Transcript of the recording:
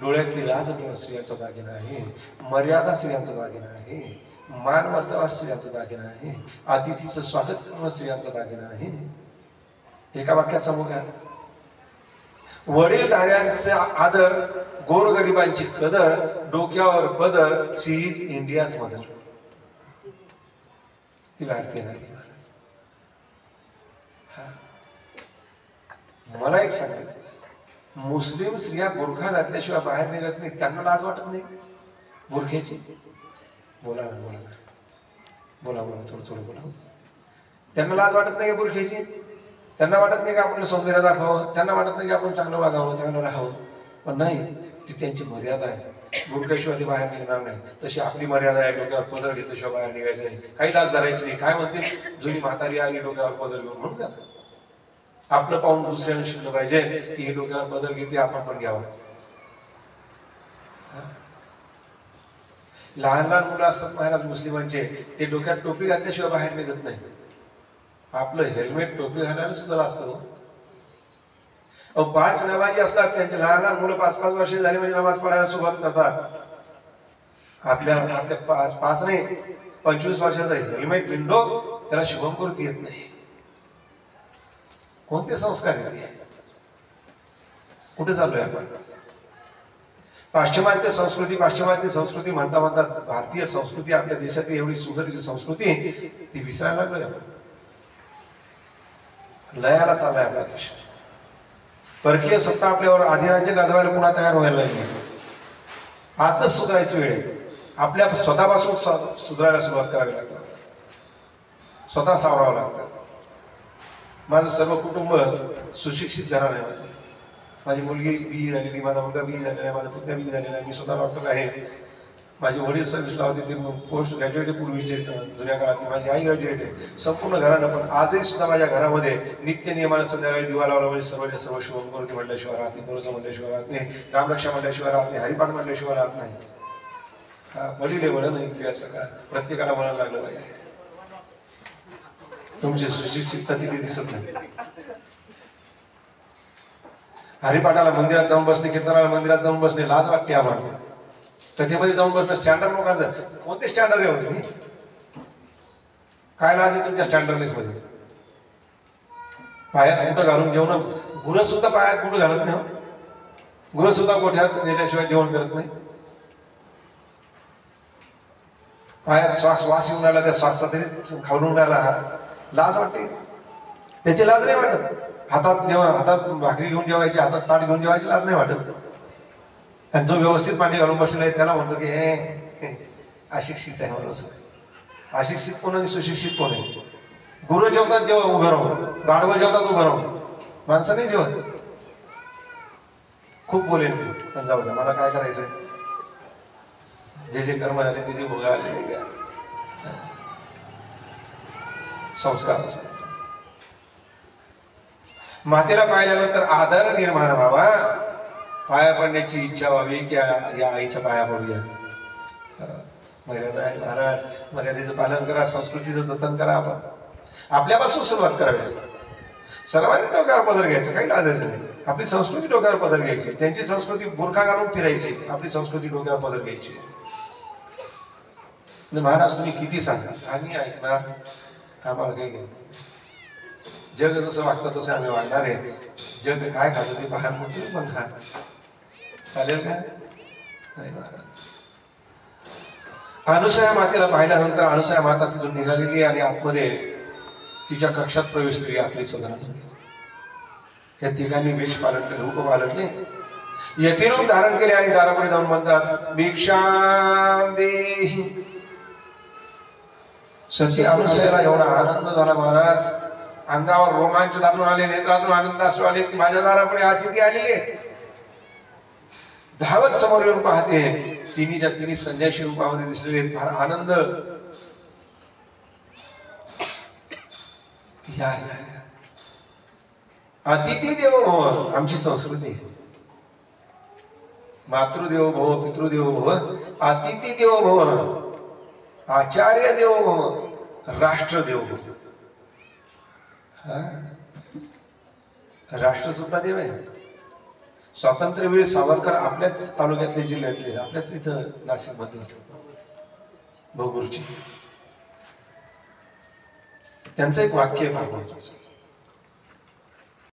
डोळ्यातली लाज स्त्रियांचा दागिना आहे, मर्यादा स्त्रियांचा दागिना आहे, मान मर्तबा स्त्रियांचा दागिना आहे, अतिथीचं स्वागत करणं स्त्रियांचा दागिना आहे. एका वाक्यात सांगू का? वडीलधाऱ्यांचा आदर, गोरगरिबांची कदर, डोक्यावर पदर, सी इज इंडियाज मदर. ती लाडकी नाही. मला एक सांगायचं, मुस्लिम स्त्रिया बुरखा घातल्याशिवाय बाहेर निघत नाही. त्यांना लाज वाटत नाही बुरख्याची? बोला ना, बोला ना, बोला बोला, थोडं थोडं बोला. त्यांना लाज वाटत नाही का बुरख्याची? त्यांना वाटत नाही का आपलं सौंदर्य दाखवावं? त्यांना वाटत नाही की आपण चांगलं वागावं, चांगलं राहावं? पण नाही, ती त्यांची मर्यादा आहे. बुरख्याशिवाय ती बाहेर निघणार नाही. तशी आपली मर्यादा आहे, डोक्यावर पदर घेतल्याशिवाय बाहेर निघायचं नाही. काही लाज धरायची नाही. काय म्हणते, जुनी म्हातारी आली डोक्यावर पदर घेऊन, म्हणून का आपलं पाहून दुसऱ्याने शिकलं पाहिजे की हे डोक्यावर पदर घेते, आपण पण घ्यावं. लहान लहान मुलं असतात महाराज मुस्लिमांचे, ते डोक्यात टोपी घातल्याशिवाय बाहेर निघत नाही. आपलं हेल्मेट टोपी घालायला सुद्धा असतं. 5 नमाजी असतात, त्यांचे लहान लहान मुलं 5-5 वर्ष झाली म्हणजे नमाज पढायला सुरुवात करतात. आपल्या 5 नाही 25 वर्षाचा हेल्मेट विंडो त्याला शुभम करून येत नाही. कोणते संस्कार येते? कुठे चाललोय आपण? पाश्चिमात्य संस्कृती म्हणता म्हणता भारतीय संस्कृती, आपल्या देशातील एवढी सुंदर संस्कृती, ती विसरायला लागलोय आपण. लयाला चाललाय आपला देश. परकीय सत्ता आपल्यावर अधिराज्य गाजवायला पुन्हा तयार व्हायला लागली. आजच सुधारायची वेळ आहे. आपल्या स्वतःपासून सुधारायला सुरुवात करावी लागते. स्वतः सावरावं लागतं. माझं सर्व कुटुंब सुशिक्षित घराणं आहे. माझी मुलगी BE झालेली, माझा मुलगा BE झालेला आहे, माझा पुतण्या BE झालेला आहे, मी स्वतः डॉक्टर आहे. माझे वडील सर्व्हिसला होते, ते पोस्ट ग्रॅज्युएट पूर्वीचे जुन्या काळातली. माझी आई ग्रॅज्युएट आहे. संपूर्ण घराणं. पण आजही सुद्धा माझ्या घरामध्ये नित्य नियमानं संध्याकाळी दिवा लावला म्हणजे सर्वच्या सर्व शुभंकरोती म्हटल्याशिवाय राहत नाही, तुळस म्हटल्याशिवाय राहत नाही, रामरक्षा म्हटल्याशिवाय राहत नाही, हरिपाठ म्हटल्याशिवाय राहत नाही. वडील आहे म्हणून नाही, असं का प्रत्येकाला म्हणायला लागलं पाहिजे. तुमची सुशिक्षितता तिथे दिसत नाही. हरिपाठाला मंदिरात जाऊन बसणे, कीर्तनाला मंदिरात जाऊन बसणे लाज वाटते आम्हाला. कथेमध्ये जाऊन बसणं स्टँडर्ड लोकांचं. कोणते स्टँडर्ड आहे तुम्ही? काय लाज आहे तुमच्या स्टँडर्डनेस मध्ये? पायात कुठं घालून जेवण, गुरं सुद्धा पायात कुठं घालत नाही. गुरं सुद्धा गोठ्यात गेल्याशिवाय जेवण करत नाही. पायात श्वास येऊन राहिला, त्या श्वासचा तरी खाऊन राहिला, लाज वाटते. त्याची लाज नाही वाटत. हातात भाकरी घेऊन जेवायची, हातात ताट घेऊन जेवायची लाज नाही वाटत. आणि जो व्यवस्थित पाणी घालून बसलेला आहे त्याला म्हणतो की हे अशिक्षित आहे म्हणून. अशिक्षित कोण आणि सुशिक्षित कोण आहे? गुरु जेवतात जेव्हा उभं राहून, गाढवं जेवतात उभं राहून, माणसं नाही जेवत. खूप बोलेल पण जाऊ द्या, मला काय करायचंय. जे जे कर्म झाले ते जे भोगायला संस्कार असतात. मातेला पाहिल्यानंतर आदर निर्माण व्हावा, पाया पडण्याची इच्छा व्हावी की या आईच्या पाया पडूया. मर्यादा आहे महाराज, मर्यादेचं पालन करा, संस्कृतीचं जतन करा. आपण आपल्यापासून सुरुवात करावी. सर्वांनी डोक्यावर पदर घ्यायचं, काही लाजायचं नाही. आपली संस्कृती डोक्यावर पदर घ्यायची. त्यांची संस्कृती बुरखा घालून फिरायची, आपली संस्कृती डोक्यावर पदर घ्यायची. महाराज तुम्ही किती सांगा, आम्ही ऐकणार. आम्हाला काही घ्यायचं. जग जसं वागतं तसं आम्ही वागणार आहे. जग काय खातं ते बाहेर तुम्ही पण खा. चालेल का? नाही महाराज. अनुसया मातेला पाहिल्यानंतर अनुसया माता तिथून निघालेली आणि आतमध्ये तिच्या कक्षात प्रवेश केली. आतली सदनामध्ये या तिघांनी वेश पालटले, रूप पालटले, यतिरूप धारण केले आणि दारापुढे जाऊन म्हणतात भिक्षां देहि. सती अनुसयाला एवढा आनंद झाला महाराज, अंगावर रोमांच दाटून आले, नेत्रातून आनंद असू आले की माझ्या दारापुढे अतिथी आलेले. धावत समोर येऊन पाहते, तिन्ही संन्याशी रूपामध्ये दिसलेले. फार आनंद. या अतिथी देवो भव आमची संस्कृती. मातृदेवो भव, पितृदेवो भव, अतिथी देवो भव, आचार्य देवो भव, राष्ट्र देवो भव. राष्ट्र सुद्धा देव आहे. स्वातंत्र्यवीर सावरकर आपल्याच तालुक्यातले, जिल्ह्यातले, आपल्याच इथं नाशिक मधले भोगूरचे. त्यांचं एक वाक्य फार महत्वाचं.